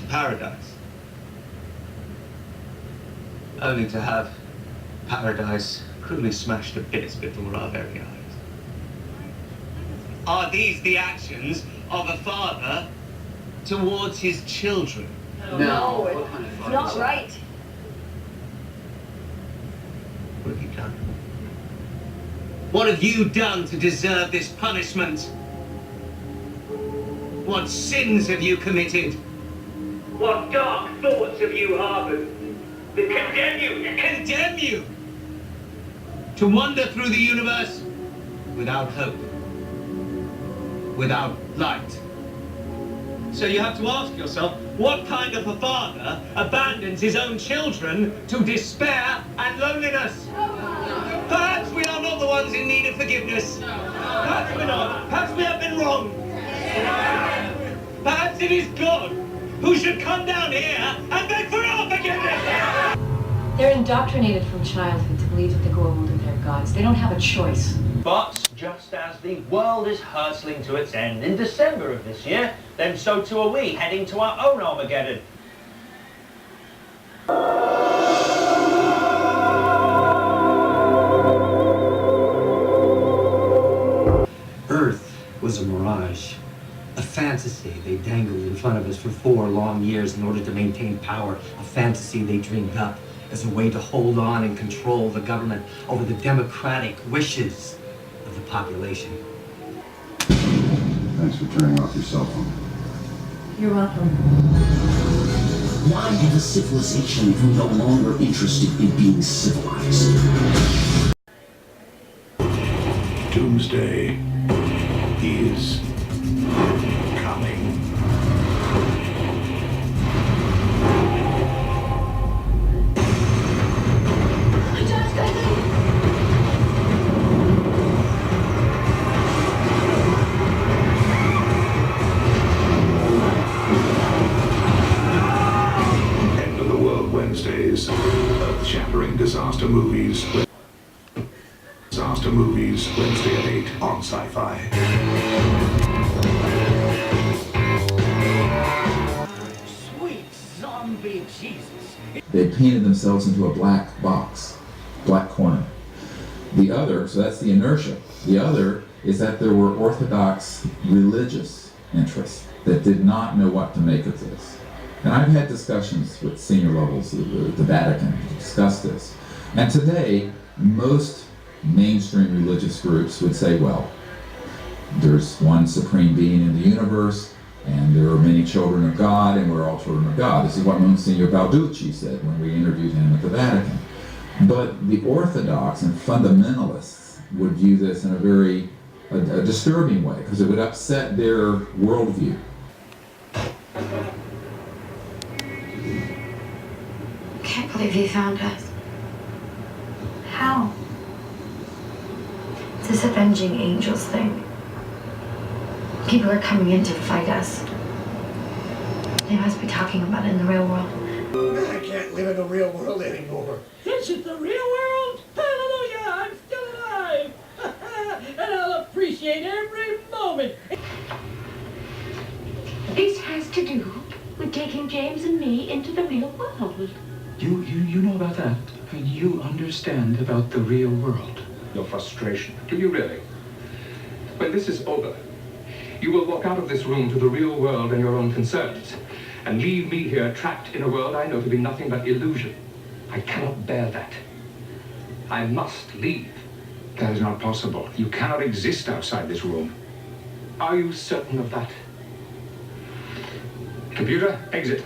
paradise. Only to have paradise cruelly smashed to bits before our very eyes. Are these the actions of a father towards his children? No, it's not right. What have you done? What have you done to deserve this punishment? What sins have you committed? What dark thoughts have you harbored that condemn you? Condemn you to wander through the universe without hope, without light. So you have to ask yourself, what kind of a father abandons his own children to despair and loneliness? Perhaps we are not the ones in need of forgiveness. Perhaps we're not. Perhaps we have been wrong. Perhaps it is God who should come down here and beg for our forgiveness. They're indoctrinated from childhood to believe that the gold are their gods. They don't have a choice. But just as the world is hurtling to its end in December of this year, then so too are we, heading to our own Armageddon. Earth was a mirage, a fantasy they dangled in front of us for 4 long years in order to maintain power, a fantasy they dreamed up as a way to hold on and control the government over the democratic wishes of the population. Thanks for turning off your cell phone. You're welcome. Why have a civilization if we're no longer interested in being civilized? Doomsday is coming. End of the World Wednesdays. Earth-shattering disaster movies. Disaster movies, Wednesday at 8 on Sci-Fi. Sweet zombie Jesus. They painted themselves into a black box, black corner. The other, so that's the inertia. The other is that there were orthodox religious interests that did not know what to make of this. And I've had discussions with senior levels of the Vatican to discuss this. And today, most mainstream religious groups would say, well, there's one supreme being in the universe, and there are many children of God, and we're all children of God. This is what Monsignor Balducci said when we interviewed him at the Vatican. But the Orthodox and fundamentalists would view this in a very disturbing way, because it would upset their worldview. Can't believe he found us. How? It's this avenging angels thing. People are coming in to fight us. They must be talking about it in the real world. I can't live in the real world anymore. Is it the real world? Hallelujah, I'm still alive. And I'll appreciate every moment. This has to do with taking James and me into the real world. You know about that? You understand about the real world. Your frustration. Do you really? When this is over, you will walk out of this room to the real world and your own concerns, and leave me here trapped in a world I know to be nothing but illusion. I cannot bear that. I must leave. That is not possible. You cannot exist outside this room. Are you certain of that? Computer, exit.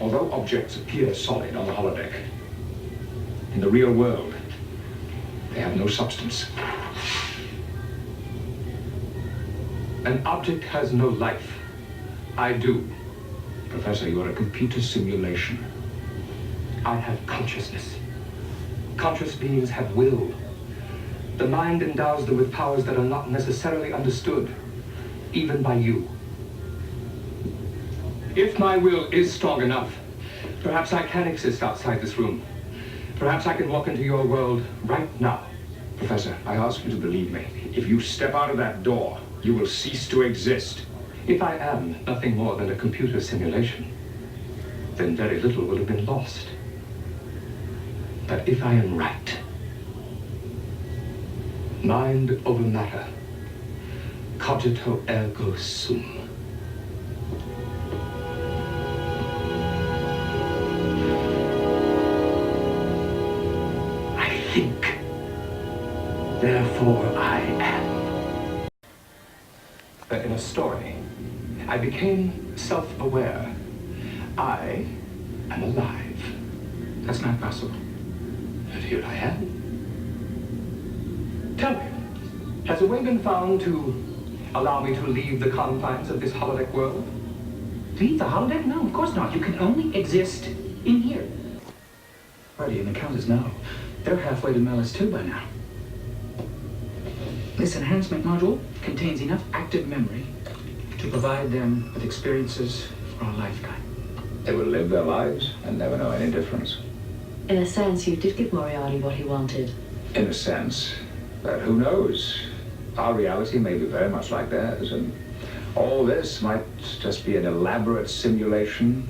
Although objects appear solid on the holodeck, in the real world, they have no substance. An object has no life. I do. Professor, you are a computer simulation. I have consciousness. Conscious beings have will. The mind endows them with powers that are not necessarily understood, even by you. If my will is strong enough, perhaps I can exist outside this room. Perhaps I can walk into your world right now. Professor, I ask you to believe me. If you step out of that door, you will cease to exist. If I am nothing more than a computer simulation, then very little will have been lost. But if I am right, mind over matter, cogito ergo sum. I think, therefore I am. In a story, I became self-aware. I am alive. That's not possible. And here I am. Tell me, has a way been found to allow me to leave the confines of this holodeck world? Leave the holodeck? No, of course not. You can only exist in here. Already, and the count is now. They're halfway to Melis 2 by now. This enhancement module contains enough active memory to provide them with experiences for a lifetime. They will live their lives and never know any difference. In a sense, you did give Moriarty what he wanted. In a sense. But who knows? Our reality may be very much like theirs, and all this might just be an elaborate simulation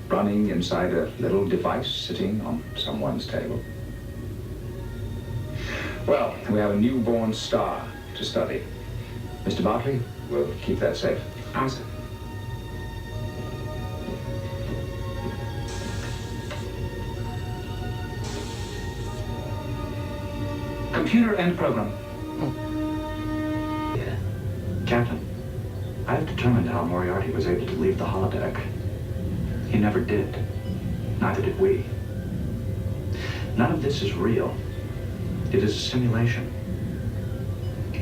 running inside a little device sitting on someone's table. Well, we have a newborn star to study. Mr. Barclay, we'll keep that safe. Aye, sir. Computer and program. Yeah. Captain, I have determined how Moriarty was able to leave the holodeck. He never did. Neither did we. None of this is real. It is a simulation.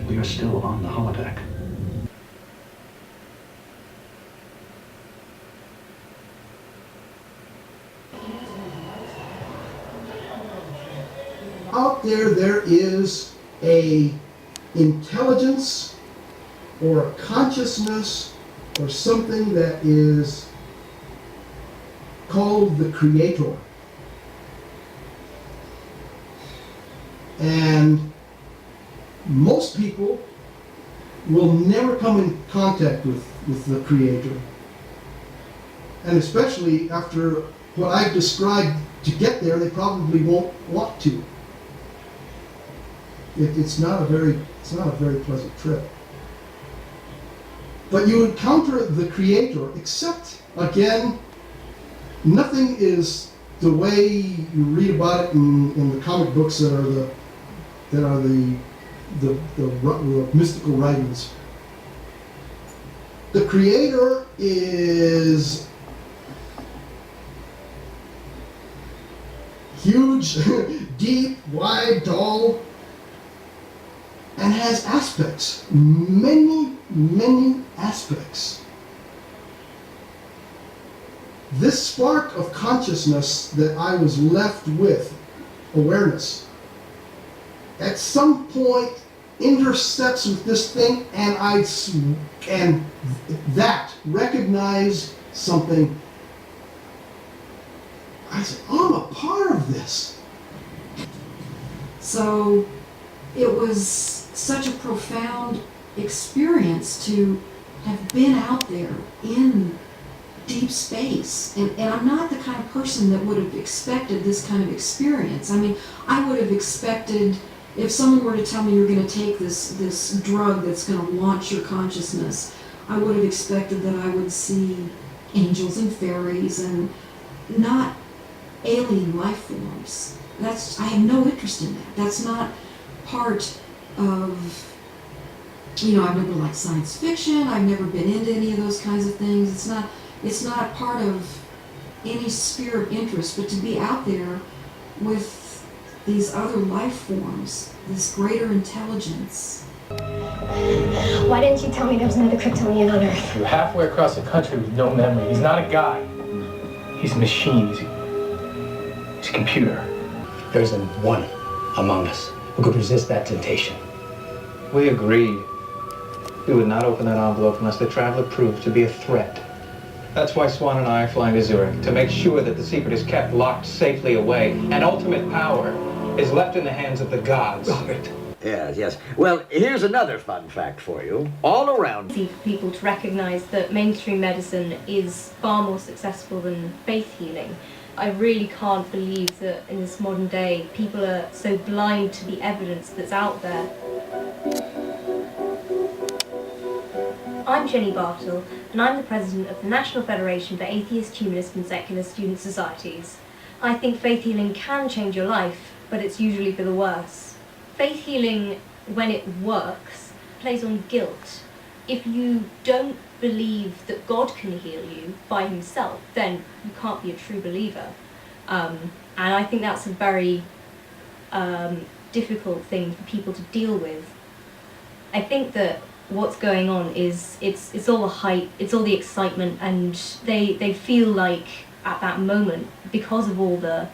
We are still on the holodeck. Out there is a intelligence or a consciousness or something that is called the Creator. And most people will never come in contact with the Creator. And especially after what I've described to get there, they probably won't want to. It's not a very pleasant trip. But you encounter the Creator, except, again, nothing is the way you read about it in the comic books that are the mystical writings. The Creator is huge, deep, wide, tall, and has aspects, many, many aspects. This spark of consciousness that I was left with, awareness, at some point intersects with this thing, and that recognize something. I said, oh, I'm a part of this. So it was such a profound experience to have been out there in deep space. And I'm not the kind of person that would have expected this kind of experience. I mean, I would have expected, if someone were to tell me you're going to take this drug that's going to launch your consciousness, I would have expected that I would see angels and fairies and not alien life forms. I have no interest in that. That's not part of, I've never liked science fiction. I've never been into any of those kinds of things. It's not part of any sphere of interest, but to be out there with these other life forms, this greater intelligence. Why didn't you tell me there was another Kryptonian on Earth? You're halfway across the country with no memory. He's not a guy. He's a machine. He's a computer. There isn't one among us who could resist that temptation. We agreed. We would not open that envelope unless the Traveler proved to be a threat. That's why Swan and I are flying to Zurich, to make sure that the secret is kept locked safely away, and ultimate power is left in the hands of the gods. Robert, Yes, yes. Well, here's another fun fact for you. All around. Easy for people to recognise that mainstream medicine is far more successful than faith healing. I really can't believe that in this modern day people are so blind to the evidence that's out there. I'm Jenny Bartle, and I'm the president of the National Federation for Atheist, Humanist and Secular Student Societies. I think faith healing can change your life, but it's usually for the worse. Faith healing, when it works, plays on guilt. If you don't believe that God can heal you by himself, then you can't be a true believer. And I think that's a very difficult thing for people to deal with. I think that what's going on is it's all the hype, it's all the excitement, and they feel like at that moment, because of all the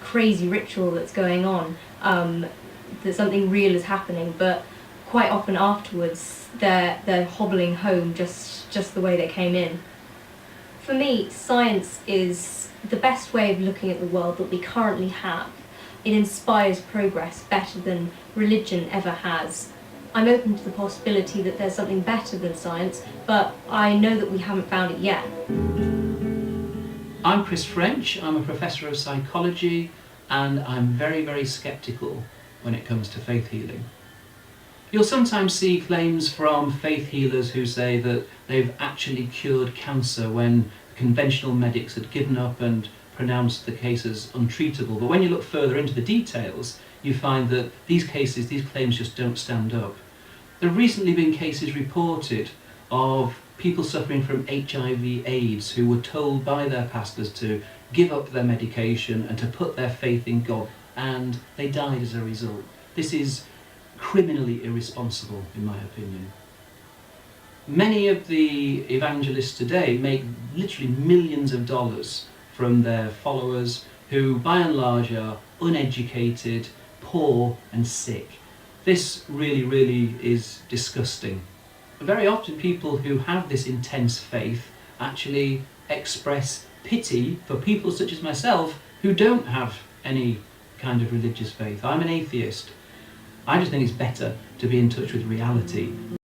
crazy ritual that's going on, that something real is happening, but quite often afterwards they're hobbling home just the way they came in. For me, science is the best way of looking at the world that we currently have. It inspires progress better than religion ever has. I'm open to the possibility that there's something better than science, but I know that we haven't found it yet. I'm Chris French, I'm a professor of psychology, and I'm very, very sceptical when it comes to faith healing. You'll sometimes see claims from faith healers who say that they've actually cured cancer when conventional medics had given up and pronounced the case as untreatable. But when you look further into the details, you find that these claims just don't stand up. There have recently been cases reported of people suffering from HIV/AIDS who were told by their pastors to give up their medication and to put their faith in God, and they died as a result. This is criminally irresponsible, in my opinion. Many of the evangelists today make literally millions of dollars from their followers who, by and large, are uneducated, poor and sick. This really, really is disgusting. Very often people who have this intense faith actually express pity for people such as myself who don't have any kind of religious faith. I'm an atheist. I just think it's better to be in touch with reality.